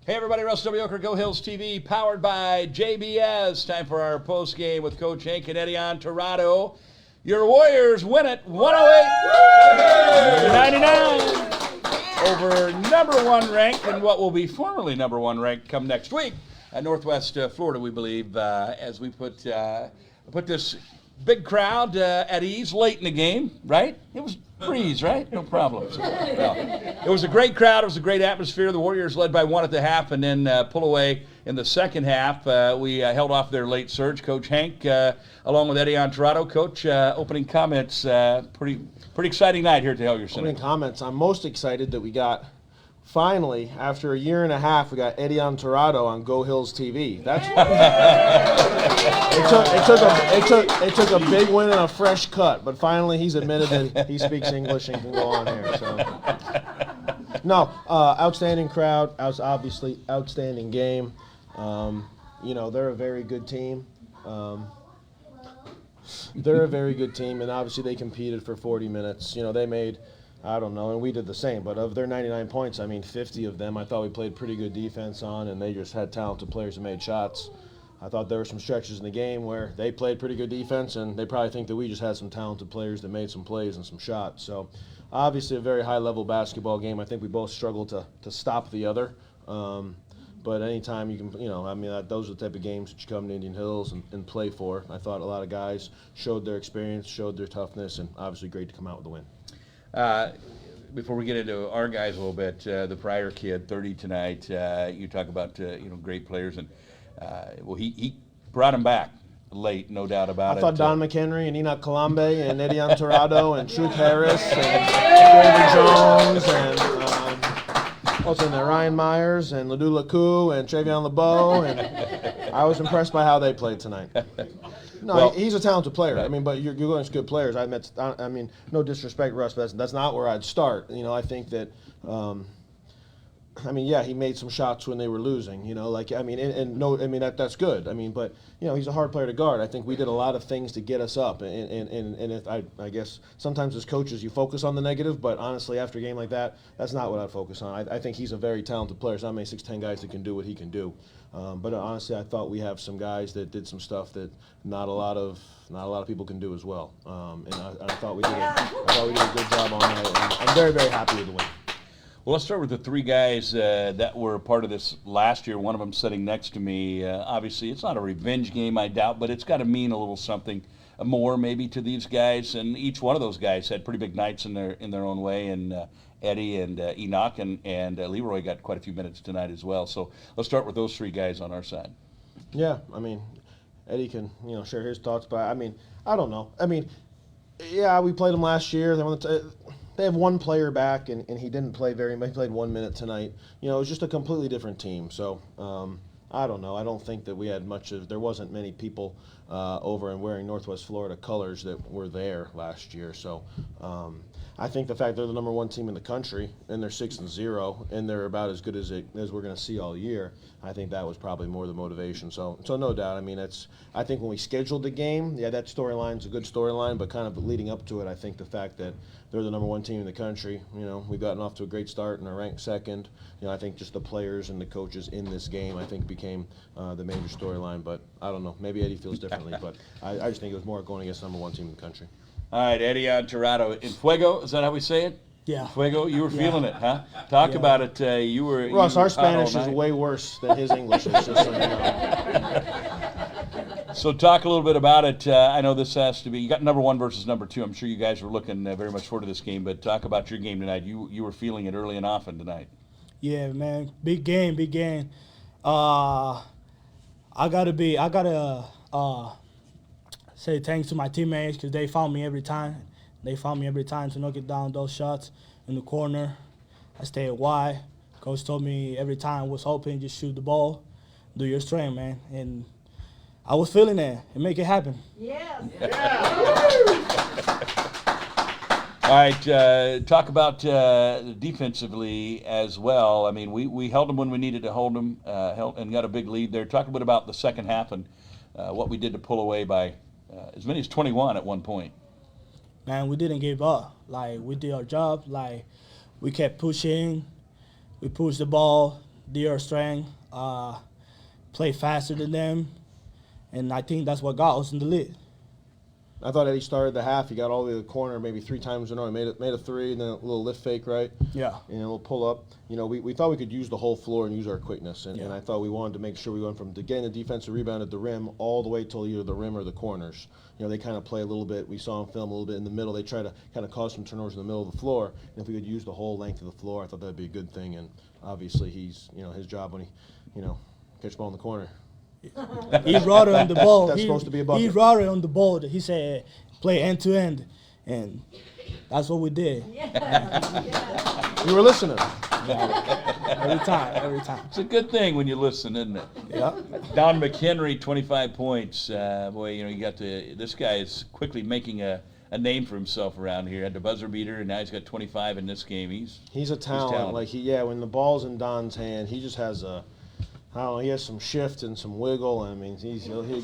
Hey everybody, Russ W. Oker, Go Hills TV, powered by JBS. Time for our post game with Coach Hank and Eddie on Torado. Your Warriors win it 108-99 over number one ranked and what will be formerly number one ranked come next week at Northwest Florida, we believe, as we put this big crowd at ease late in the game, right? It was breeze, right? No problems. Well, it was a great crowd. It was a great atmosphere. The Warriors led by one at the half and then pull away in the second half. We held off their late surge. Coach Hank, along with Eddie on Torado. Coach, opening comments. Pretty exciting night here at the Hellier Center. Opening comments. I'm most excited that we got, finally, after a year and a half, we got Eddie on Torado on Go Hills TV. That's it took a big win and a fresh cut, but finally he's admitted that he speaks English and can go on here. So, no, outstanding crowd. Obviously, outstanding game. They're a very good team. And obviously they competed for 40 minutes. They made, I don't know, and we did the same. But of their 99 points, 50 of them I thought we played pretty good defense on, and they just had talented players that made shots. I thought there were some stretches in the game where they played pretty good defense, and they probably think that we just had some talented players that made some plays and some shots. So, obviously a very high-level basketball game. I think we both struggled to stop the other. But anytime you can, those are the type of games that you come to Indian Hills and play for. I thought a lot of guys showed their experience, showed their toughness, and obviously great to come out with a win. Before we get into our guys a little bit, the Pryor kid, 30 tonight. You talk about great players, and he brought him back late, no doubt about it. I thought Don McHenry and Enoch Kalambe and Eddie Antorado and Truth Harris and David Jones and what's in there, Ryan Myers and Ladue Lakou and Travion LeBeau, and I was impressed by how they played tonight. No, well, he's a talented player. Right. But you're going against good players. No disrespect, Russ, but that's not where I'd start. I think that, he made some shots when they were losing. That's good. But he's a hard player to guard. I think we did a lot of things to get us up, and I guess sometimes as coaches you focus on the negative, but honestly, after a game like that, that's not what I'd focus on. I think he's a very talented player. There's not many 6'10" guys that can do what he can do. But honestly, I thought we have some guys that did some stuff that not a lot of people can do as well. And I thought we did a good job on that. And I'm very, very happy with the win. Well, let's start with the three guys that were a part of this last year. One of them sitting next to me. Obviously, it's not a revenge game, I doubt, but it's got to mean a little something more maybe to these guys. And each one of those guys had pretty big nights in their own way. And Eddie and Enoch and Leroy got quite a few minutes tonight as well. So let's start with those three guys on our side. Yeah, Eddie can share his thoughts, but I don't know. We played them last year. They have one player back, and he didn't play very much. He played 1 minute tonight. It was just a completely different team. So I don't know. I don't think that we had there wasn't many people over and wearing Northwest Florida colors that were there last year. So I think the fact they're the number one team in the country and they're 6-0 and they're about as good as we're going to see all year, I think that was probably more the motivation. So no doubt. I think when we scheduled the game, that storyline's a good storyline, but kind of leading up to it, I think the fact that they're the number one team in the country, we've gotten off to a great start and are ranked second. I think just the players and the coaches in this game, I think became the major storyline. But I don't know. Maybe Eddie feels differently, but I just think it was more going against the number one team in the country. All right, Eddie on Torado. In Fuego, is that how we say it? Yeah. Fuego, you were feeling it, huh? Talk about it. Russ, our Spanish is way worse than his English is, just so you know. So talk a little bit about it. I know this has to be, you got number one versus number two. I'm sure you guys were looking very much forward to this game, but talk about your game tonight. You were feeling it early and often tonight. Yeah, man. Big game. I gotta say thanks to my teammates because they found me every time. They found me every time to knock it down those shots in the corner. I stayed wide. Coach told me every time I was open, just shoot the ball, do your strength, man. And I was feeling it and make it happen. Yes. All right, talk about defensively as well. We held them when we needed to hold them, and got a big lead there. Talk a bit about the second half and what we did to pull away by as many as 21 at one point. Man, we didn't give up. We did our job. We kept pushing. We pushed the ball. their strength, play faster than them, and I think that's what got us in the lead. I thought Eddie started the half. He got all the way to the corner maybe 3 times in a row. He made a 3 and then a little lift fake, right? Yeah. And a little pull up. You know, we thought we could use the whole floor and use our quickness. And, Yeah. and I thought we wanted to make sure we went from getting the defensive rebound at the rim all the way till either the rim or the corners. You know, they kind of play a little bit. We saw them film a little bit in the middle. They try to kind of cause some turnovers in the middle of the floor. And if we could use the whole length of the floor, I thought that would be a good thing. And obviously he's, you know, his job when he, you know, catch the ball in the corner. He brought it on the ball. That's supposed to be a bucket. He brought it on the ball. He said, play end to end. And that's what we did. You were listening. Every time. It's a good thing when you listen, isn't it? Yeah. Don McHenry, 25 points. Boy, you know, this guy is quickly making a name for himself around here. Had the buzzer beater, and now he's got 25 in this game. He's a talent. talented. When the ball's in Don's hand, he just has I don't know, he has some shift and some wiggle. I mean, he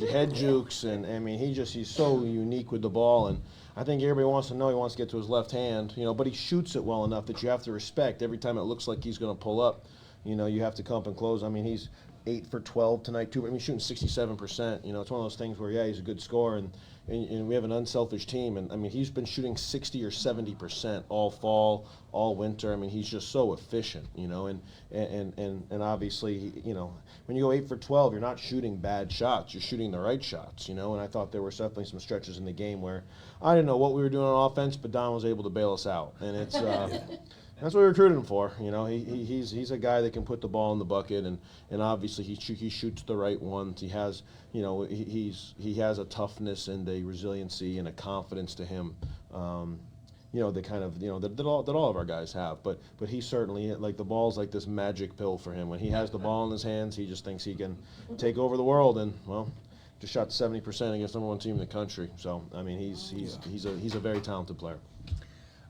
head jukes, and I mean, he's so unique with the ball. And I think everybody wants to know he wants to get to his left hand, you know, but he shoots it well enough that you have to respect every time it looks like he's going to pull up. You know, you have to come up and close. I mean, he's 8 for 12 tonight too. I mean, he's shooting 67%. You know, it's one of those things where he's a good scorer, and we have an unselfish team. And I mean, he's been shooting 60 or 70% all fall, all winter. I mean, he's just so efficient. You know, and obviously, you know, when you go 8 for 12, you're not shooting bad shots. You're shooting the right shots. You know, and I thought there were definitely some stretches in the game where I didn't know what we were doing on offense, but Don was able to bail us out, and it's. That's what we recruited him for. You know, he's a guy that can put the ball in the bucket, and obviously he shoots the right ones. He has, you know, he has a toughness and a resiliency and a confidence to him. You know, the kind of, you know, that all of our guys have. But he certainly, like, the ball's like this magic pill for him. When he has the ball in his hands, he just thinks he can take over the world. And well, just shot 70% against number 1 team in the country. So I mean, he's a very talented player.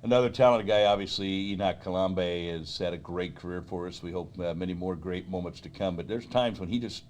Another talented guy, obviously, Enoch Kalambe has had a great career for us. We hope many more great moments to come. But there's times when he just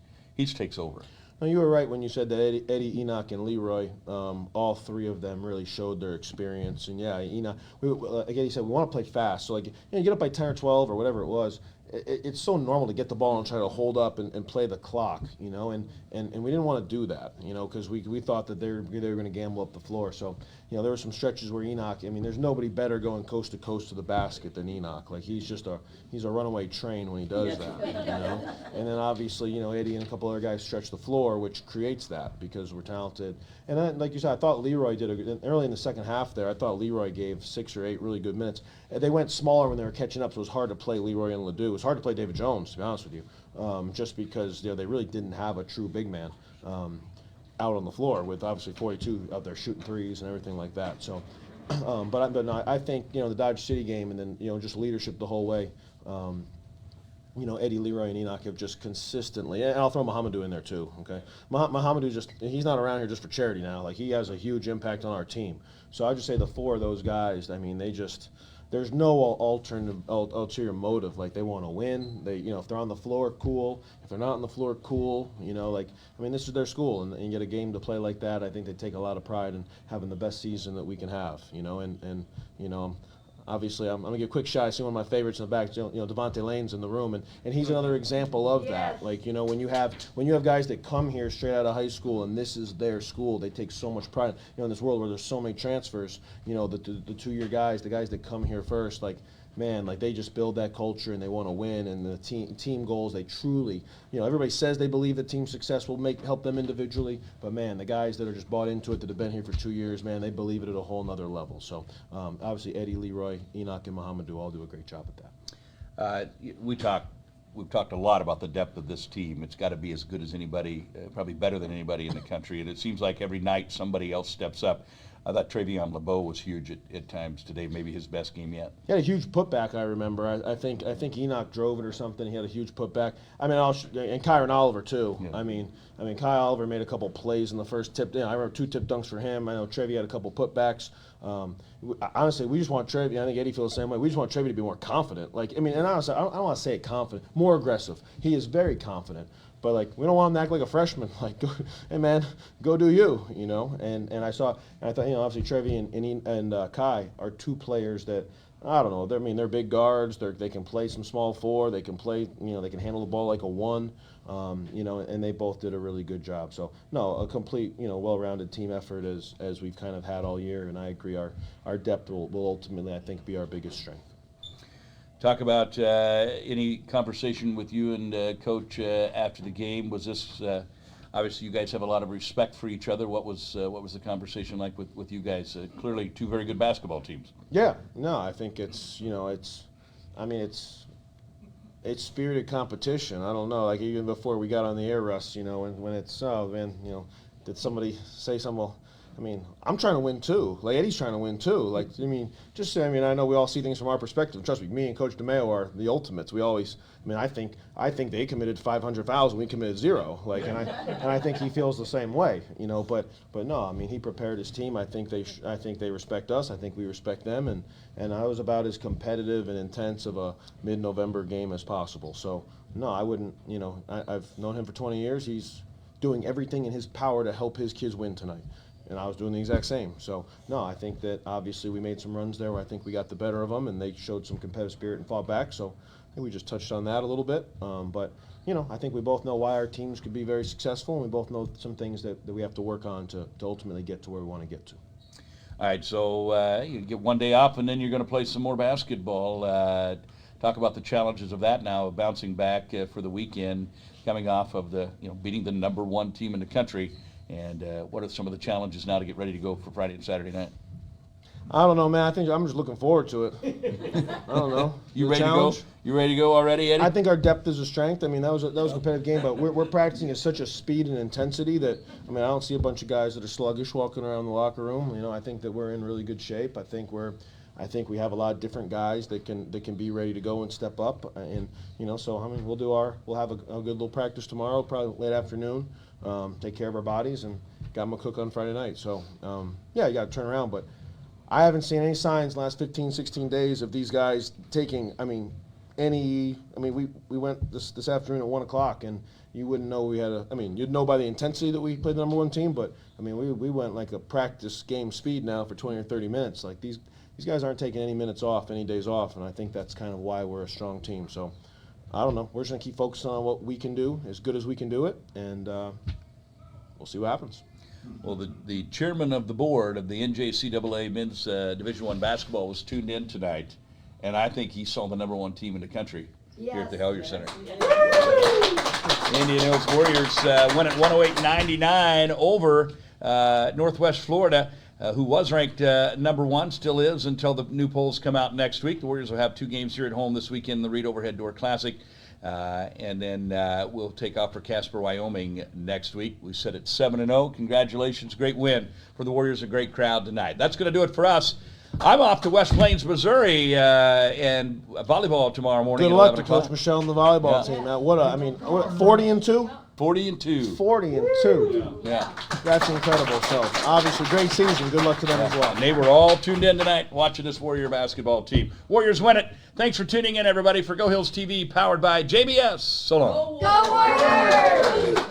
takes over. No, you were right when you said that Eddie, Enoch, and Leroy, all 3 of them really showed their experience. And yeah, Enoch, again, he said, we want to play fast. So, like, you know, you get up by 10 or 12 or whatever it was. It's so normal to get the ball and try to hold up and play the clock, you know, and we didn't want to do that, you know, because we thought that they were going to gamble up the floor. So, you know, there were some stretches where Enoch, I mean, there's nobody better going coast to coast to the basket than Enoch. Like, he's a runaway train when he does that, you know. And then obviously, you know, Eddie and a couple other guys stretch the floor, which creates that because we're talented. And then, like you said, I thought Leroy did early in the second half there. I thought Leroy gave 6 or 8 really good minutes. They went smaller when they were catching up, so it was hard to play Leroy and Ledoux. It was hard to play David Jones, to be honest with you, just because, you know, they really didn't have a true big man out on the floor with obviously 42 out there shooting threes and everything like that. So, but no, I think, you know, the Dodge City game and then, you know, just leadership the whole way. You know, Eddie, Leroy, and Enoch have just consistently, and I'll throw Mohamedou in there too, okay? Mohamedou he's not around here just for charity now. Like, he has a huge impact on our team. So I'd just say the 4 of those guys, I mean, there's no ulterior motive. Like, they want to win. They, you know, if they're on the floor, cool. If they're not on the floor, cool. You know, like, I mean, this is their school, and you get a game to play like that. I think they take a lot of pride in having the best season that we can have, you know, and you know, obviously, I'm going to give a quick shot. I see one of my favorites in the back. You know, Devontae Lane's in the room, and he's another example of that. Like, you know, when you have guys that come here straight out of high school and this is their school, they take so much pride. You know, in this world where there's so many transfers, you know, the 2-year guys, the guys that come here first, like, man, like, they just build that culture and they want to win, and the team goals, they truly, you know, everybody says they believe that team success will help them individually, but man, the guys that are just bought into it, that have been here for 2 years, man, they believe it at a whole nother level. So obviously Eddie, Leroy, Enoch, and Mohamedou all do a great job at that. We've talked a lot about the depth of this team. It's got to be as good as anybody, probably better than anybody in the country, and it seems like every night somebody else steps up. I thought Travion LeBeau was huge at times today, maybe his best game yet. He had a huge putback, I remember. I think Enoch drove it or something. He had a huge putback. I mean, and Kyron Oliver too. Yeah. I mean, Kai Oliver made a couple plays in the first tip. I remember 2 tip dunks for him. I know Trevi had a couple putbacks. Honestly, we just want Trevi. I think Eddie feels the same way. We just want Trevi to be more confident. Like, I mean, and honestly, I don't want to say it confident, more aggressive. He is very confident. But like, we don't want him to act like a freshman. Like, go, hey man, go do you, you know. And I thought, you know, obviously Trevi and Kai are two players that, I don't know. They're big guards. They can play some small four. They can play, you know, they can handle the ball like a one. You know, and they both did a really good job. So no, a complete, you know, well-rounded team effort as we've kind of had all year. And I agree, our depth will ultimately, I think, be our biggest strength. Talk about any conversation with you and Coach after the game. Was this obviously you guys have a lot of respect for each other? What was the conversation like with you guys? Clearly, two very good basketball teams. Yeah, no, I think it's spirited competition. I don't know, like even before we got on the air, Russ, you know, when it's man, you know, did somebody say something? Well, I mean, I'm trying to win too. Like Eddie's trying to win too. Like I mean, I know we all see things from our perspective. Trust me and Coach DeMeo are the ultimates. We always, I think they committed 500 fouls and we committed 0. Like, and I think he feels the same way. You know, but no, I mean, he prepared his team. I think they respect us. I think we respect them. And I was about as competitive and intense of a mid-November game as possible. So no, I wouldn't. You know, I've known him for 20 years. He's doing everything in his power to help his kids win tonight. And I was doing the exact same. So, no, I think that obviously we made some runs there where I think we got the better of them, and they showed some competitive spirit and fought back. So, I think we just touched on that a little bit. But, you know, I think we both know why our teams could be very successful, and we both know some things that we have to work on to ultimately get to where we want to get to. All right, so you get one day off, and then you're going to play some more basketball. Talk about the challenges of that now, bouncing back for the weekend, coming off of beating the number 1 team in the country. And what are some of the challenges now to get ready to go for Friday and Saturday night? I don't know, man. I think I'm just looking forward to it. I don't know. You ready to go? You ready to go already, Eddie? I think our depth is a strength. I mean, that was a competitive game, but we're practicing at such a speed and intensity that, I don't see a bunch of guys that are sluggish walking around the locker room. You know, I think that we're in really good shape. I think we have a lot of different guys that can be ready to go and step up. And you know, so we'll have a good little practice tomorrow, probably late afternoon. Take care of our bodies, and got them a cook on Friday night. So, yeah, you got to turn around. But I haven't seen any signs the last 15, 16 days of these guys taking, we went this afternoon at 1 o'clock, and you wouldn't know we had you'd know by the intensity that we played the number 1 team, but, we went like a practice game speed now for 20 or 30 minutes. Like, these guys aren't taking any minutes off, any days off, and I think that's kind of why we're a strong team. So, I don't know. We're just going to keep focusing on what we can do, as good as we can do it, and we'll see what happens. Well, the chairman of the board of the NJCAA Men's Division I basketball was tuned in tonight, and I think he saw the number 1 team in the country here at the Hellier Center. Indian Hills Warriors win at 108-99 over Northwest Florida, who was ranked number 1, still is until the new polls come out next week. The Warriors will have 2 games here at home this weekend, the Reed Overhead Door Classic, and then we'll take off for Casper, Wyoming next week. We set at 7-0. Congratulations, great win for the Warriors, a great crowd tonight. That's going to do it for us. I'm off to West Plains, Missouri, and volleyball tomorrow morning. Good luck to Coach Michelle and the volleyball team. Now, 40-2? 40-2. 40-2. Yeah. That's incredible. So, obviously, great season. Good luck to them as well. And they were all tuned in tonight watching this Warrior basketball team. Warriors win it. Thanks for tuning in, everybody, for Go Hills TV, powered by JBS. So long. Go Warriors!